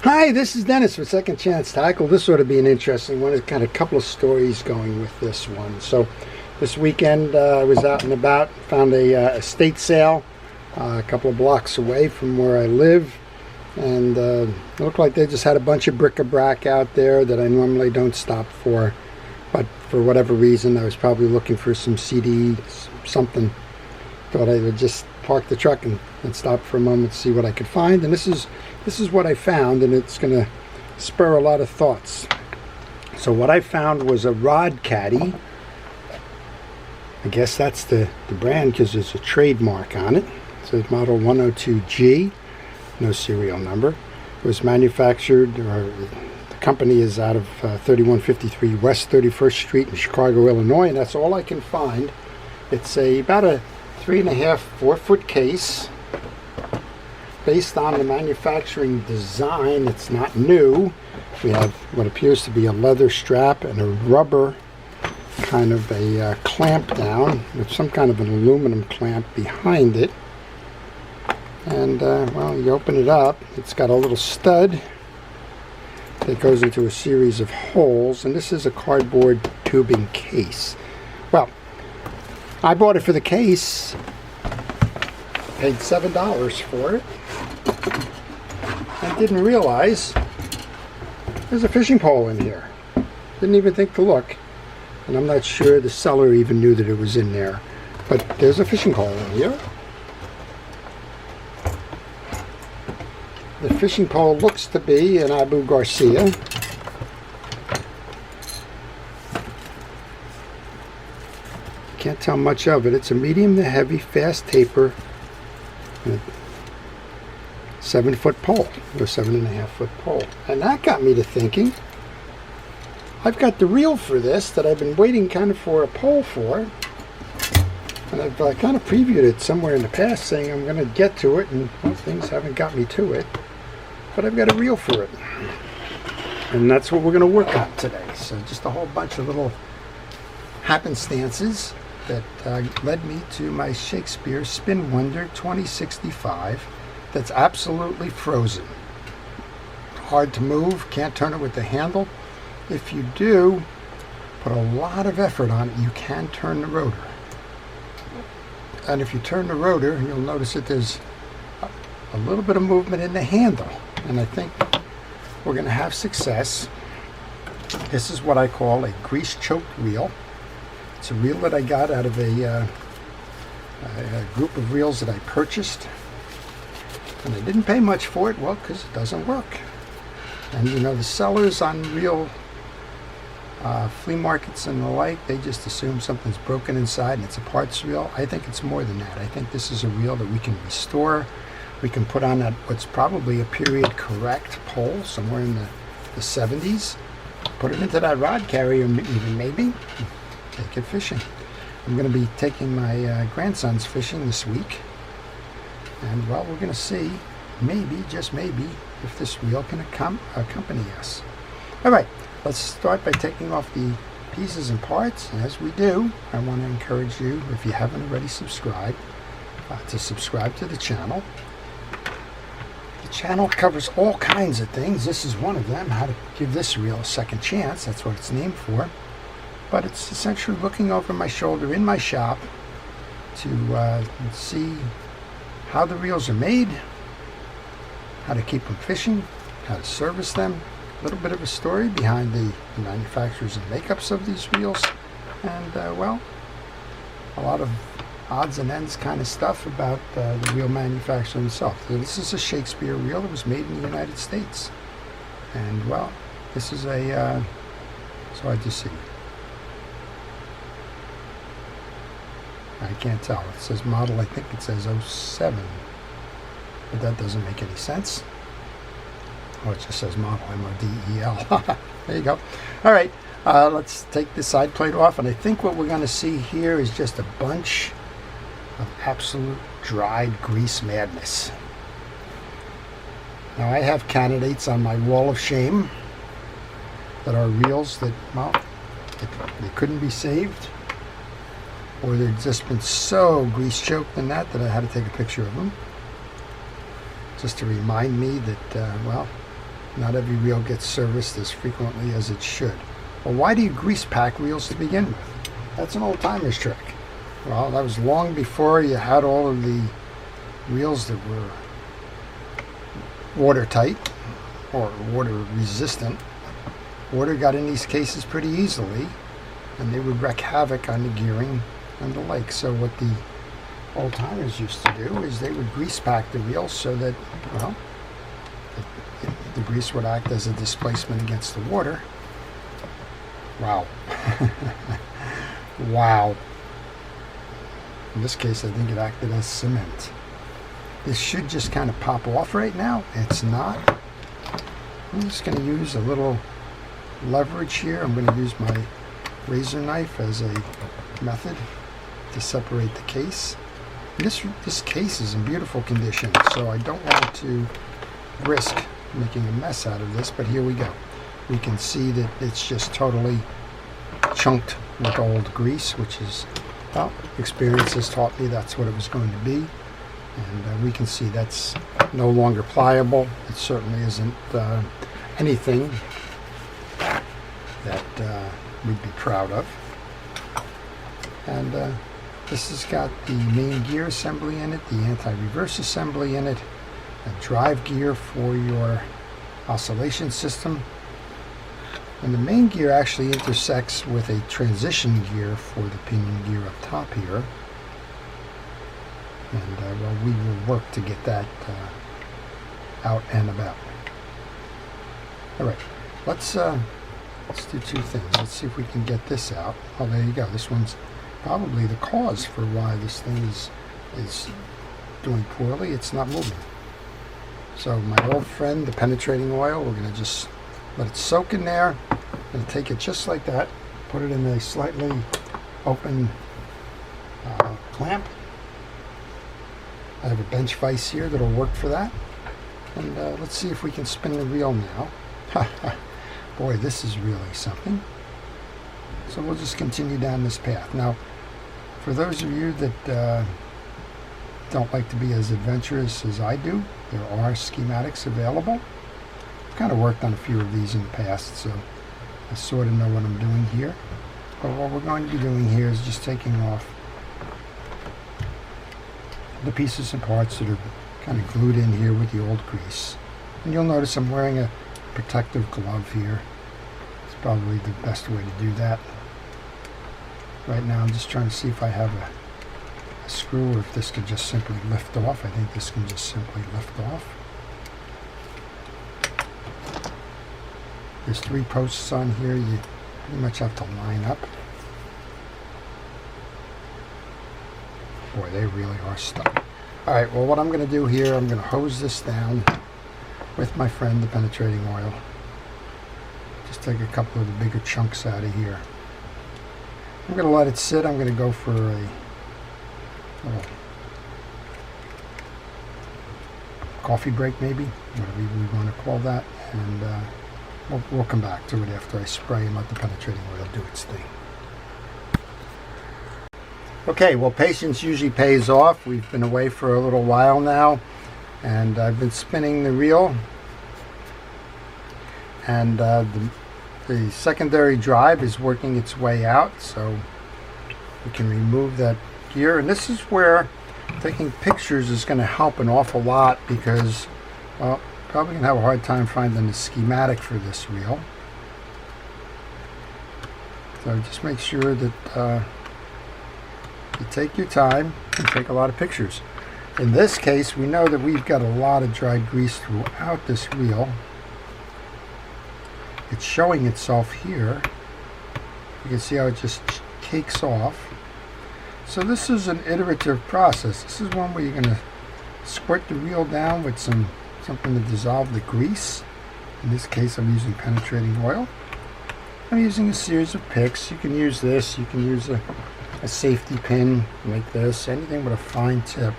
Hi, this is Dennis for Second Chance Tackle. This ought to be an interesting one. It's kind of a couple of stories going with this one. So this weekend I was out and about, found a estate sale a couple of blocks away from where I live. And it looked like they just had a bunch of bric-a-brac out there that I normally don't stop for. But for whatever reason, I was probably looking for some CDs, something. Thought I would just park the truck and stop for a moment to see what I could find. And this is what I found, and it's going to spur a lot of thoughts. So what I found was a rod caddy. I guess that's the brand because there's a trademark on it. It says model 102G, no serial number. It was manufactured, or the company is out of 3153 West 31st Street in Chicago, Illinois, and that's all I can find. It's about a 3.5, 4-foot case. Based on the manufacturing design, it's not new. We have what appears to be a leather strap and a rubber kind of a clamp down with some kind of an aluminum clamp behind it. And well, you open it up, it's got a little stud that goes into a series of holes, and this is a cardboard tubing case. Well, I bought it for the case, paid $7 for it. I didn't realize there's a fishing pole in here. Didn't even think to look, and I'm not sure the seller even knew that it was in there. But there's a fishing pole in here. The fishing pole looks to be an Abu Garcia. Can't tell much of it. It's a medium to heavy, fast taper, 7-foot pole, or 7.5-foot pole. And that got me to thinking, I've got the reel for this that I've been waiting kind of for a pole for. And I've kind of previewed it somewhere in the past saying I'm going to get to it, and well, things haven't got me to it. But I've got a reel for it. And that's what we're going to work on today. So just a whole bunch of little happenstances that led me to my Shakespeare Spin Wonder 2065 that's absolutely frozen. Hard to move, can't turn it with the handle. If you do put a lot of effort on it, you can turn the rotor. And if you turn the rotor, you'll notice that there's a little bit of movement in the handle. And I think we're going to have success. This is what I call a grease-choked reel. It's a reel that I got out of a group of reels that I purchased. And I didn't pay much for it, well, because it doesn't work. And you know, the sellers on reel flea markets and the like, they just assume something's broken inside and it's a parts reel. I think it's more than that. I think this is a reel that we can restore. We can put on that what's probably a period correct pole somewhere in the 70s. Put it into that rod carrier, even maybe. Take it fishing. I'm going to be taking my grandsons fishing this week. And well, we're going to see, maybe, just maybe, if this reel can accompany us. All right, let's start by taking off the pieces and parts. And as we do, I want to encourage you, if you haven't already subscribed, to subscribe to the channel. The channel covers all kinds of things. This is one of them, how to give this reel a second chance. That's what it's named for. But it's essentially looking over my shoulder in my shop to see how the reels are made, how to keep them fishing, how to service them, a little bit of a story behind the manufacturers and makeups of these reels, and well, a lot of odds and ends kind of stuff about the reel manufacturer himself. So this is a Shakespeare reel that was made in the United States, and well, this is a so I just see. I can't tell. It says model, I think it says 07. But that doesn't make any sense. Oh, it just says model, M-O-D-E-L. There you go. All right, let's take the side plate off. And I think what we're going to see here is just a bunch of absolute dried grease madness. Now, I have candidates on my wall of shame that are reels that, well, they couldn't be saved. Or they've just been so grease choked in that I had to take a picture of them. Just to remind me that, well, Not every reel gets serviced as frequently as it should. Well, why do you grease pack reels to begin with? That's an old-timer's trick. Well, that was long before you had all of the reels that were watertight or water resistant. Water got in these cases pretty easily, and they would wreak havoc on the gearing and the like. So what the old-timers used to do is they would grease pack the reels so that, well, the grease would act as a displacement against the water. Wow. Wow. In this case, I think it acted as cement. This should just kind of pop off right now. It's not. I'm just going to use a little leverage here. I'm going to use my razor knife as a method to separate the case. This case is in beautiful condition, so I don't want to risk making a mess out of this, but here we go. We can see that it's just totally chunked with old grease, which is, well, experience has taught me that's what it was going to be. And we can see that's no longer pliable. It certainly isn't anything that we'd be proud of. And this has got the main gear assembly in it, the anti-reverse assembly in it, a drive gear for your oscillation system. And the main gear actually intersects with a transition gear for the pinion gear up top here. And well, we will work to get that out and about. All right, let's do two things. Let's see if we can get this out. Oh, there you go. This one's probably the cause for why this thing is doing poorly. It's not moving. So my old friend, the penetrating oil, we're going to just let it soak in there. I'm going to take it just like that, put it in a slightly open clamp. I have a bench vise here that'll work for that. And let's see if we can spin the reel now. Boy, this is really something. So we'll just continue down this path. Now, for those of you that don't like to be as adventurous as I do, there are schematics available. I've kind of worked on a few of these in the past, so I sort of know what I'm doing here. But what we're going to be doing here is just taking off the pieces and parts that are kind of glued in here with the old grease. And you'll notice I'm wearing a protective glove here. It's probably the best way to do that. Right now I'm just trying to see if I have a screw or if this could just simply lift off. I think this can just simply lift off. There's 3 posts on here. You pretty much have to line up. Boy, they really are stuck. Alright, well what I'm going to do here, I'm going to hose this down with my friend, the penetrating oil. Just take a couple of the bigger chunks out of here. I'm going to let it sit. I'm going to go for a little coffee break maybe, whatever we want to call that. And we'll come back to it after I spray and let the penetrating oil do its thing. Okay, well, patience usually pays off. We've been away for a little while now, and I've been spinning the reel, and the secondary drive is working its way out, so we can remove that gear. And this is where taking pictures is going to help an awful lot, because, well, probably going to have a hard time finding the schematic for this reel. So just make sure that you take your time and take a lot of pictures. In this case, we know that we've got a lot of dried grease throughout this reel. It's showing itself here. You can see how it just cakes off. So this is an iterative process. This is one where you're going to squirt the reel down with something to dissolve the grease. In this case, I'm using penetrating oil. I'm using a series of picks. You can use this. You can use a safety pin like this, anything with a fine tip,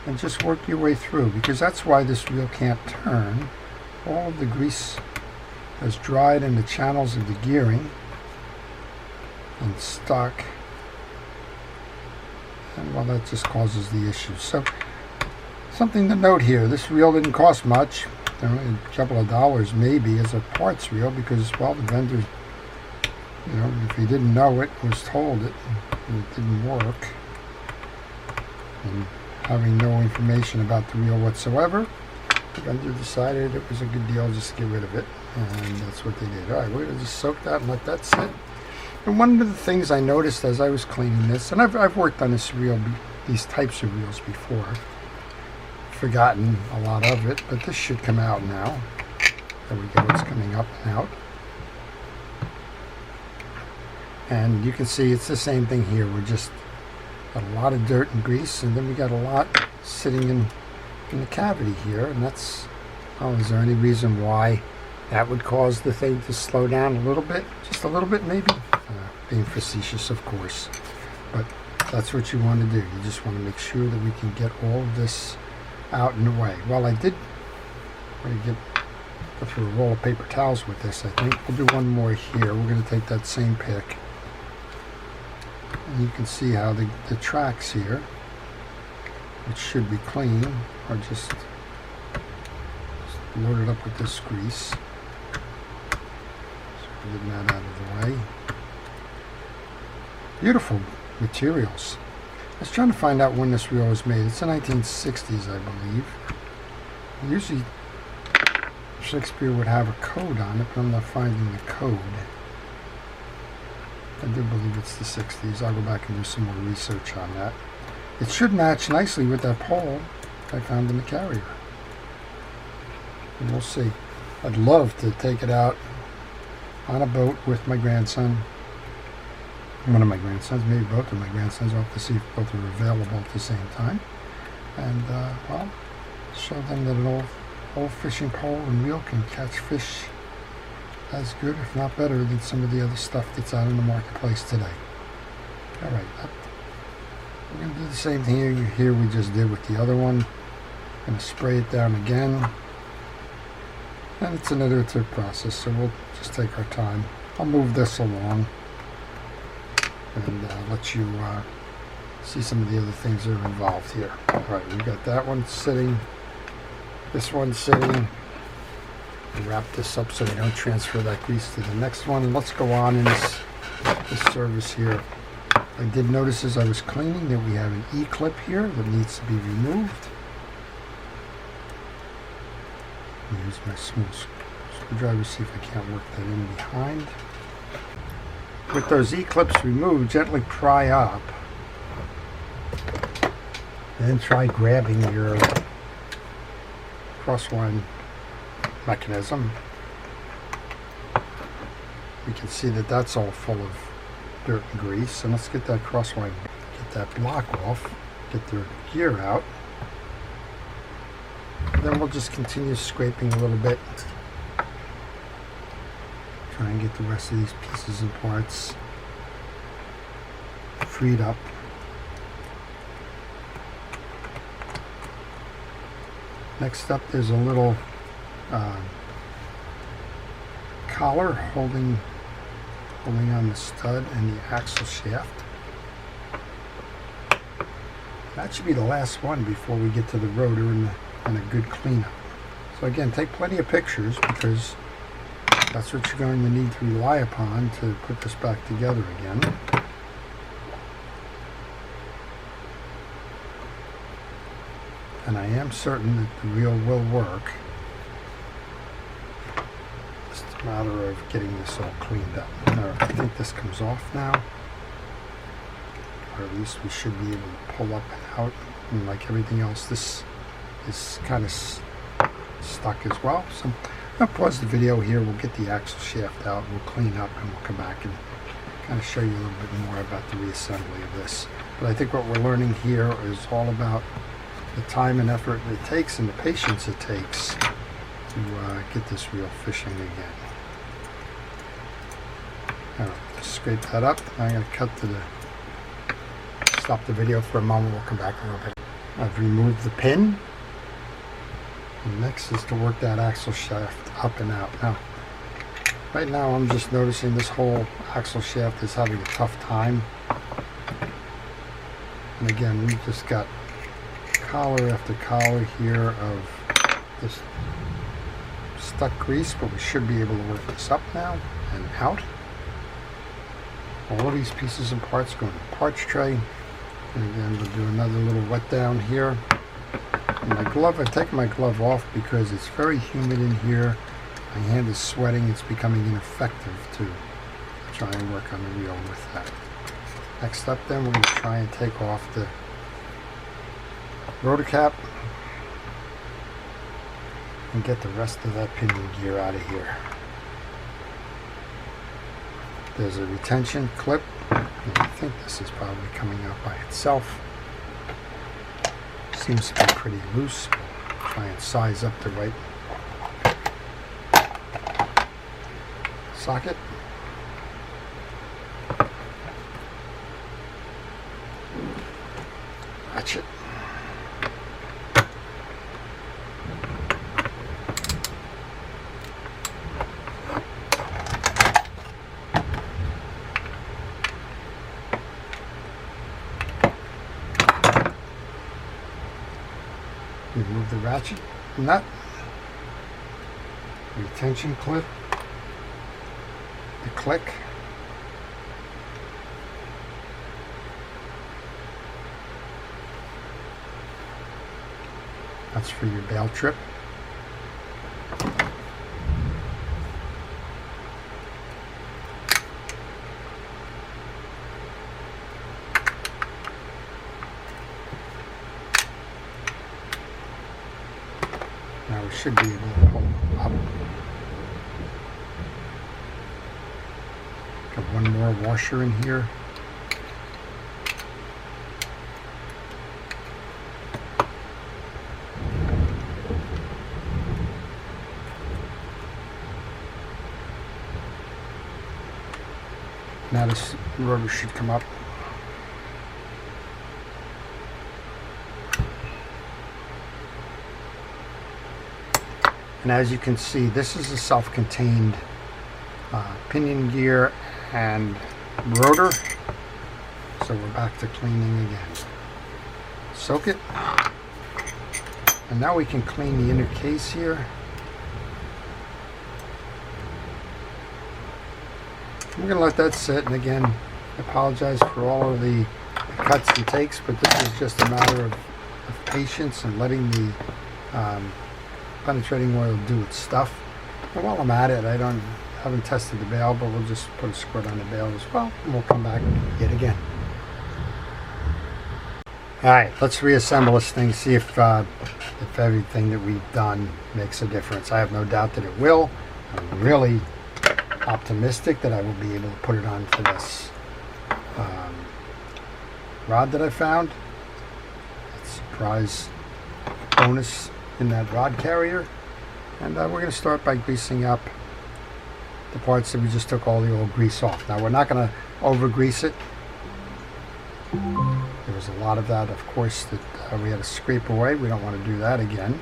and just work your way through, because that's why this reel can't turn. All of the grease has dried in the channels of the gearing and stuck, and well, that just causes the issue. So Something to note here, this reel didn't cost much, a couple of dollars maybe as a parts reel, because, well, the vendor, if he didn't know it, was told it, and it didn't work. And having no information about the reel whatsoever, the vendor decided it was a good deal just to get rid of it, and that's what they did. All right, we're going to just soak that and let that sit. And one of the things I noticed as I was cleaning this, and I've worked on this reel, these types of reels before, forgotten a lot of it, but this should come out now. There we go, it's coming up and out. And you can see it's the same thing here. We're just got a lot of dirt and grease, and then we got a lot sitting in the cavity here, and that's, oh, is there any reason why that would cause the thing to slow down a little bit? Just a little bit maybe? Being facetious, of course, but that's what you want to do. You just want to make sure that we can get all of this out and away. Well, I did go through a roll of paper towels with this. I think we'll do one more here. We're going to take that same pick, and you can see how the tracks here, which should be clean, are just loaded up with this grease. So we're getting that out of the way. Beautiful materials. I was trying to find out when this reel was made. It's the 1960s, I believe. Usually Shakespeare would have a code on it, but I'm not finding the code. I do believe it's the 60s. I'll go back and do some more research on that. It should match nicely with that pole I found in the carrier. And we'll see. I'd love to take it out on a boat with my grandson. One of my grandsons, maybe both of my grandsons. I'll have to see if both are available at the same time. And, well, show them that an old fishing pole and reel can catch fish as good, if not better, than some of the other stuff that's out in the marketplace today. All right, we're going to do the same thing here we just did with the other one. Going to spray it down again. And it's an iterative process, so we'll just take our time. I'll move this along and let you see some of the other things that are involved here. All right, we've got that one sitting, this one sitting. We'll wrap this up so we don't transfer that grease to the next one. And let's go on in this service here. I did notice as I was cleaning that we have an E-clip here that needs to be removed. Use my small screwdriver, see if I can't work that in behind. With those E-clips removed, gently pry up, then try grabbing your crosswind mechanism. We can see that that's all full of dirt and grease, and let's get that crosswind, get that block off, get the gear out. Then we'll just continue scraping a little bit. Try and get the rest of these pieces and parts freed up. Next up, there's a little collar holding on the stud and the axle shaft. That should be the last one before we get to the rotor and a good cleanup. So again, take plenty of pictures, because that's what you're going to need to rely upon to put this back together again. And I am certain that the reel will work. It's a matter of getting this all cleaned up. Now, I think this comes off now, or at least we should be able to pull up and out. And like everything else, this is kind of stuck as well. So I'll pause the video here. We'll get the axle shaft out, we'll clean up, and we'll come back and kind of show you a little bit more about the reassembly of this. But I think what we're learning here is all about the time and effort it takes and the patience it takes to get this reel fishing again. All right, just scrape that up. I'm going to cut to stop the video for a moment. We'll come back a little bit. I've removed the pin. And next is to work that axle shaft up and out. Now, right now I'm just noticing this whole axle shaft is having a tough time. And again, we just got collar after collar here of this stuck grease, but we should be able to work this up now and out. All of these pieces and parts go in the parts tray. And again, we'll do another little wet down here. And my glove, I've taken my glove off because it's very humid in here. My hand is sweating. It's becoming ineffective to try and work on the wheel with that. Next up then, we're going to try and take off the rotor cap and get the rest of that pinion gear out of here. There's a retention clip, and I think this is probably coming out by itself. Seems to be pretty loose. Try and size up the right socket. Ratchet. Remove the ratchet nut, retention clip, the click, that's for your bail trip. Now we should be able to pull up. Got one more washer in here. Now this rotor should come up. And as you can see, this is a self-contained pinion gear and rotor. So we're back to cleaning again. Soak it. And now we can clean the inner case here. I'm going to let that sit, and again, I apologize for all of the cuts and takes, but this is just a matter of patience and letting the penetrating oil do its stuff. And while I'm at it, I haven't tested the bail, but we'll just put a squirt on the bail as well, and we'll come back yet again. Alright, let's reassemble this thing, see if everything that we've done makes a difference. I have no doubt that it will. I'm really optimistic that I will be able to put it onto this rod that I found. It's a surprise bonus in that rod carrier. And we're going to start by greasing up the parts that we just took all the old grease off. Now we're not going to over grease it. There was a lot of that, of course, that we had to scrape away. We don't want to do that again.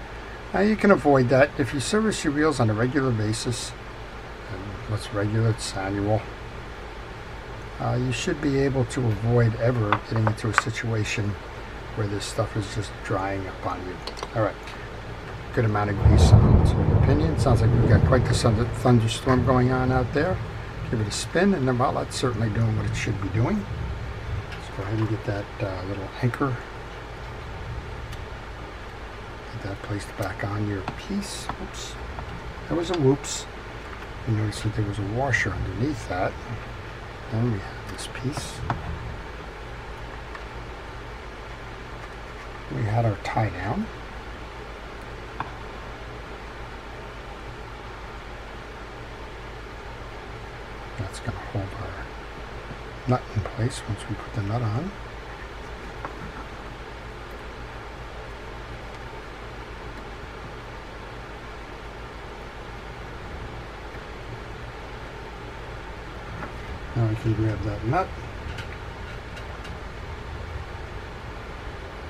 Now you can avoid that if you service your wheels on a regular basis. And what's regular? It's annual. You should be able to avoid ever getting into a situation where this stuff is just drying up on you. All right, good amount of grease onto your pinion. Sounds like we've got quite the thunderstorm going on out there. Give it a spin, and then, well, that's certainly doing what it should be doing. Let's go ahead and get that little anchor. Get that placed back on your piece. Oops, that was a whoops. You notice that there was a washer underneath that. And we have this piece. We had our tie down. That's going to hold our nut in place once we put the nut on. Now we can grab that nut.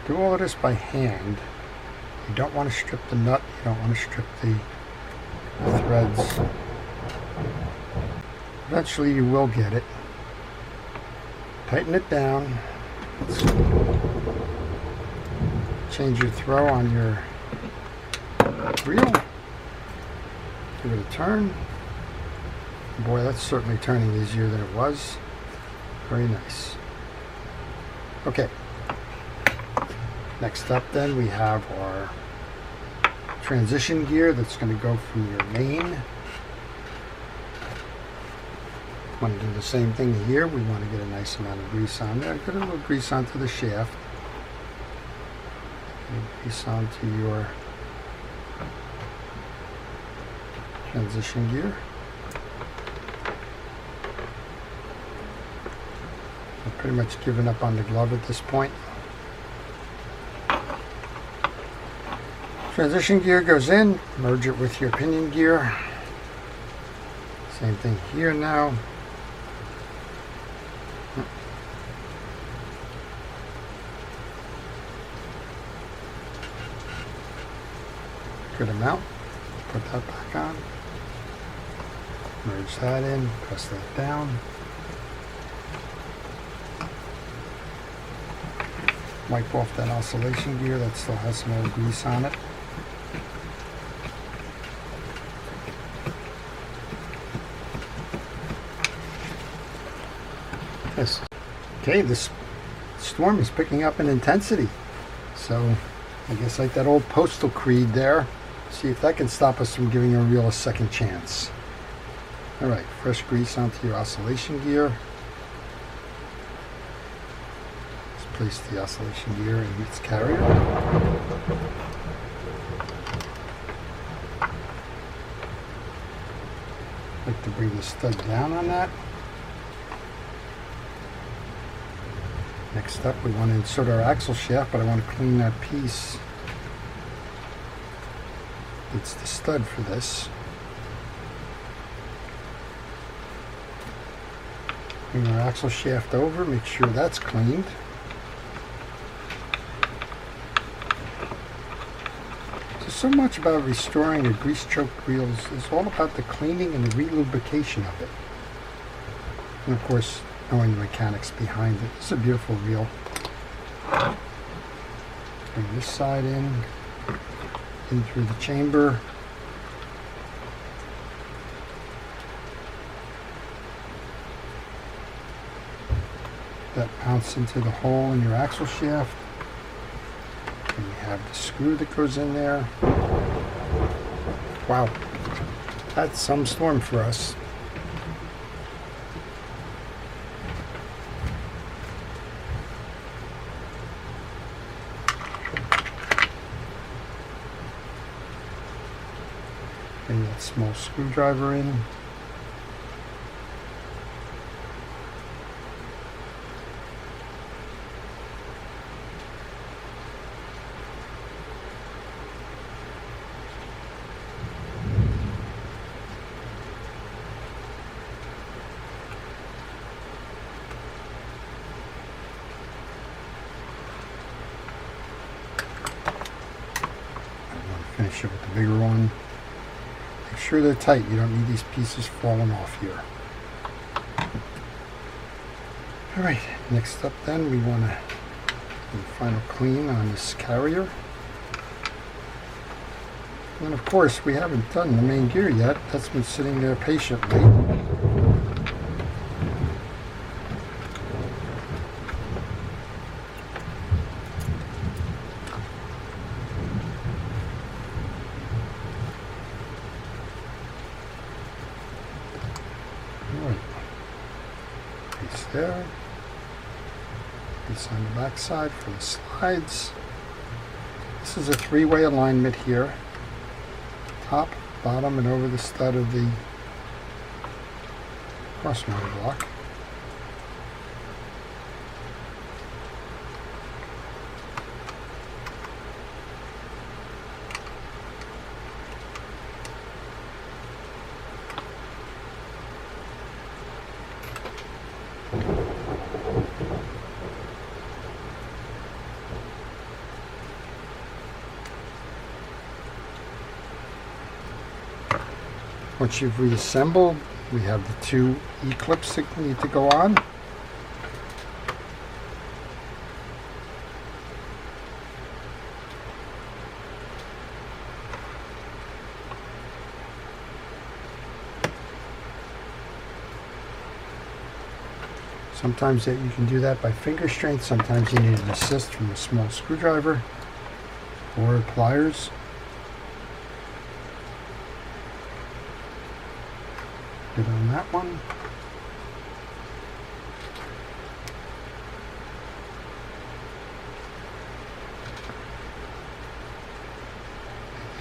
Do all of this by hand. You don't want to strip the nut. You don't want to strip the threads. Eventually you will get it. Tighten it down. Let's change your throw on your reel. Give it a turn. Boy, that's certainly turning easier than it was. Very nice. Okay. Next up then we have our transition gear that's going to go from your main. Want to do the same thing here. We want to get a nice amount of grease on there. Get a little grease onto the shaft. Grease onto your transition gear. I've pretty much given up on the glove at this point. Transition gear goes in, merge it with your pinion gear. Same thing here now. Good amount. Put that back on. Merge that in, press that down. Wipe off that oscillation gear that still has some old grease on it. Yes. Okay, this storm is picking up in intensity. So I guess like that old postal creed there. See if that can stop us from giving our reel a second chance. Alright, fresh grease onto your oscillation gear. Let's place the oscillation gear in its carrier. Like to bring the stud down on that. Next up, we want to insert our axle shaft, but I want to clean that piece. It's the stud for this. Bring our axle shaft over, make sure that's cleaned. So much about restoring a grease-choked reel is all about the cleaning and the re-lubrication of it. And of course, knowing the mechanics behind it. It's a beautiful reel. Bring this side in through the chamber. That mounts into the hole in your axle shaft. And you have the screw that goes in there. Wow, that's some storm for us. Bring that small screwdriver in. Finish it with the bigger one. Make sure they're tight. You don't need these pieces falling off here. Alright, next up then we want to do a final clean on this carrier. And of course we haven't done the main gear yet. That's been sitting there patiently. Piece there, piece on the back side for the slides. This is a three-way alignment here, top, bottom, and over the stud of the cross motor block. Once you've reassembled, we have the two E-clips that need to go on. Sometimes that you can do that by finger strength. Sometimes you need an assist from a small screwdriver or pliers. Good on that one.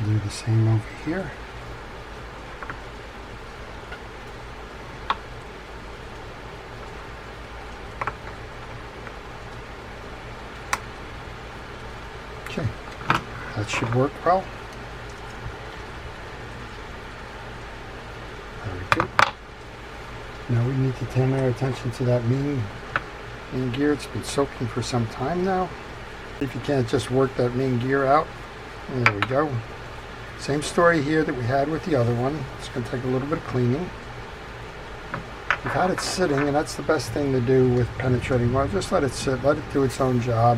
Do the same over here. Okay, that should work well. Very good. Now we need to turn our attention to that main gear. It's been soaking for some time now. If you can't just work that main gear out, there we go. Same story here that we had with the other one. It's going to take a little bit of cleaning. We've had it sitting, and that's the best thing to do with penetrating wire. Just let it sit, let it do its own job.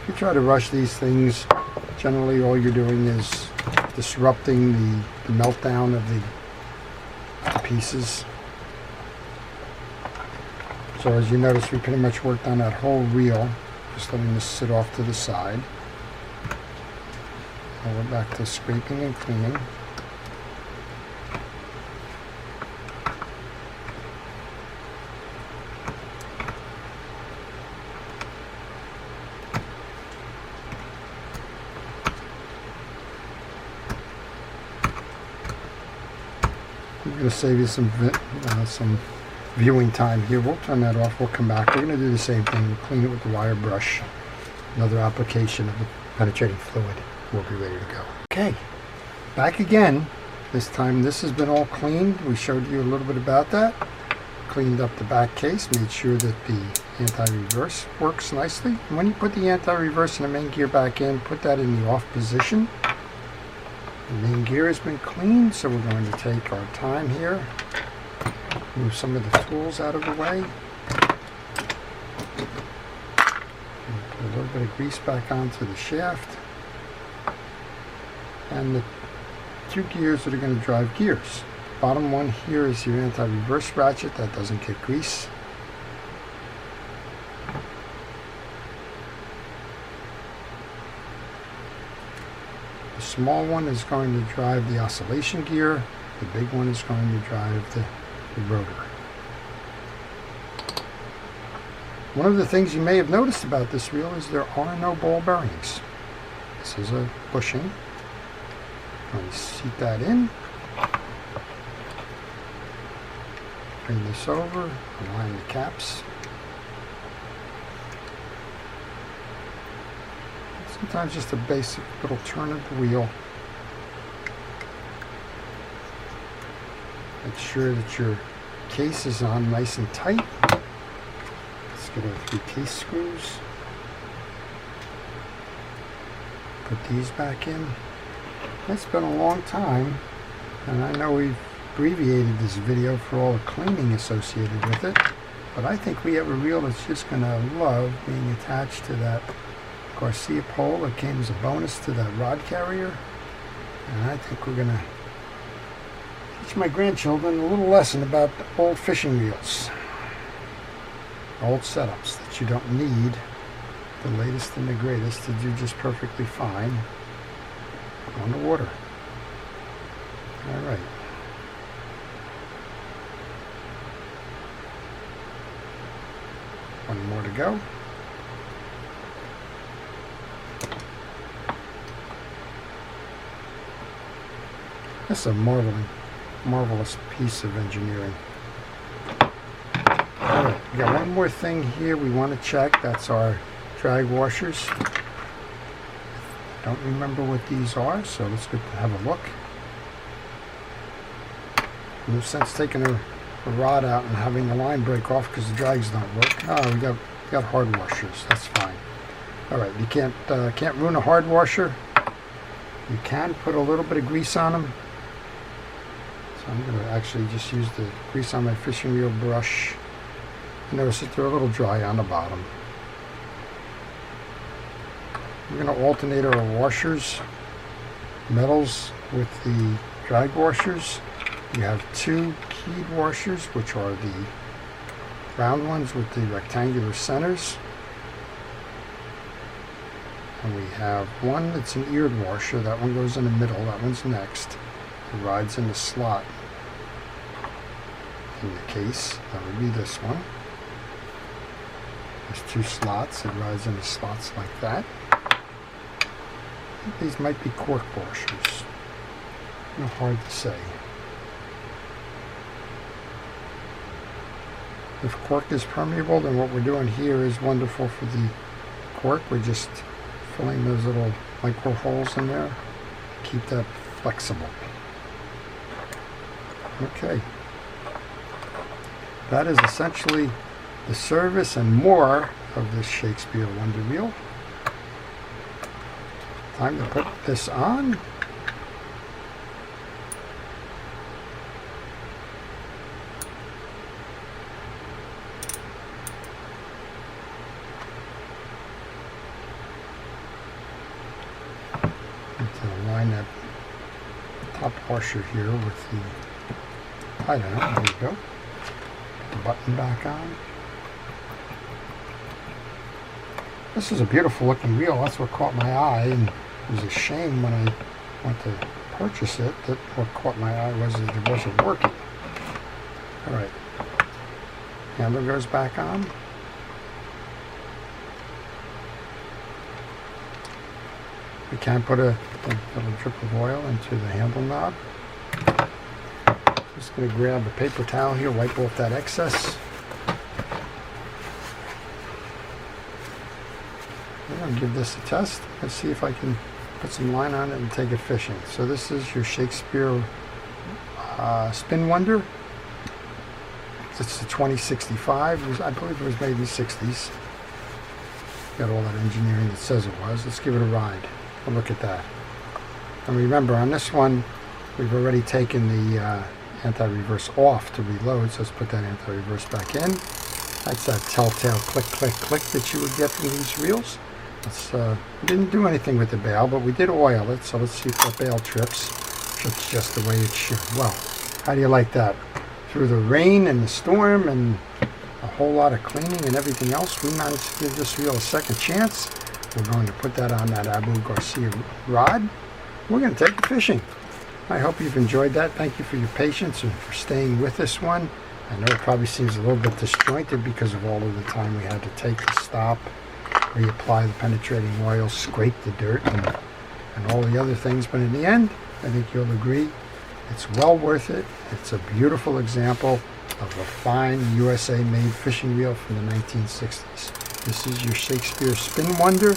If you try to rush these things, generally all you're doing is disrupting the meltdown of the pieces. So as you notice, we pretty much worked on that whole reel, just letting this sit off to the side. Now we're back to scraping and cleaning. I'm going to save you some viewing time here. We'll turn that off. We'll come back. We're going to do the same thing. We'll clean it with the wire brush. Another application of the penetrating fluid. We'll be ready to go. Okay, back again. This time this has been all cleaned. We showed you a little bit about that. Cleaned up the back case, made sure that the anti-reverse works nicely. And when you put the anti-reverse and the main gear back in, put that in the off position. The main gear has been cleaned, so we're going to take our time here. Move some of the tools out of the way. Put a little bit of grease back onto the shaft. And the two gears that are going to drive gears. Bottom one here is your anti-reverse ratchet. That doesn't get grease. The small one is going to drive the oscillation gear. The big one is going to drive the rotor. One of the things you may have noticed about this reel is there are no ball bearings. This is a bushing. I'm going to seat that in. Bring this over, align the caps. Sometimes just a basic little turn of the wheel. Make sure that your case is on nice and tight. Let's get our 3 case screws. Put these back in. It's been a long time, and I know we've abbreviated this video for all the cleaning associated with it, but I think we have a reel that's just going to love being attached to that Garcia pole that came as a bonus to that rod carrier. And I think we're going to teach my grandchildren a little lesson about old fishing reels, old setups that you don't need the latest and the greatest to do just perfectly fine on the water. All right. One more to go. That's a marvelous piece of engineering. All right, we got one more thing here we want to check. That's our drag washers. Don't remember what these are, so let's go have a look. No sense taking a rod out and having the line break off because the drags don't work. Oh, we got hard washers. That's fine. All right, you can't ruin a hard washer. You can put a little bit of grease on them. So I'm going to actually just use the grease on my fishing reel brush. Notice that they're a little dry on the bottom. We're going to alternate our washers, metals with the drag washers. You have 2 keyed washers, which are the round ones with the rectangular centers. And we have one that's an eared washer. That one goes in the middle. That one's next. It rides in the slot in the case. That would be this one. There's two slots. It rides in the slots like that. I think these might be cork washers. Hard to say. If cork is permeable, then what we're doing here is wonderful for the cork. We're just filling those little micro holes in there to keep that flexible. Okay. That is essentially the service and more of this Shakespeare Wonder Wheel. Time to put this on. Line that top washer here with the, I don't know, there you go. Put the button back on. This is a beautiful looking wheel. That's what caught my eye, and it was a shame when I went to purchase it that what caught my eye was that it wasn't working. Alright, handle goes back on. We can put a little drip of oil into the handle knob. Just going to grab a paper towel here, wipe off that excess. I'm going to give this a test. Let's see if I can put some line on it and take it fishing. So this is your Shakespeare Spin Wonder. It's the 2065. I believe it was made in the 60s. Got all that engineering that says it was. Let's give it a ride. Well, look at that. And remember, on this one, we've already taken the anti-reverse off to reload, so let's put that anti-reverse back in. That's that telltale click, click, click that you would get from these reels. We didn't do anything with the bail, but we did oil it, so let's see if that bail trips. Trips just the way it should. Well, how do you like that? Through the rain and the storm and a whole lot of cleaning and everything else, we managed to give this reel a second chance. We're going to put that on that Abu Garcia rod. We're going to take it fishing. I hope you've enjoyed that. Thank you for your patience and for staying with this one. I know it probably seems a little bit disjointed because of all of the time we had to take to stop, reapply the penetrating oil, scrape the dirt, and all the other things. But in the end, I think you'll agree it's well worth it. It's a beautiful example of a fine USA-made fishing reel from the 1960s. This is your Shakespeare Spin Wonder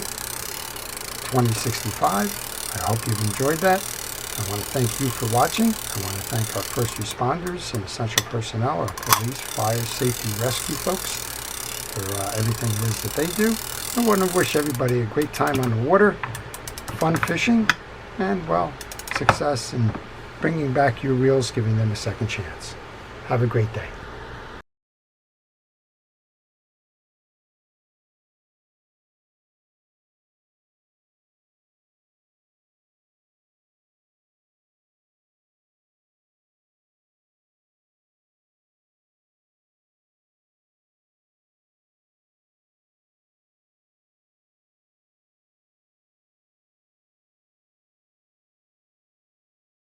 2065. I hope you've enjoyed that. I want to thank you for watching. I want to thank our first responders and essential personnel, our police, fire, safety, rescue folks for everything it is that they do. I want to wish everybody a great time on the water, fun fishing, and, well, success in bringing back your reels, giving them a second chance. Have a great day.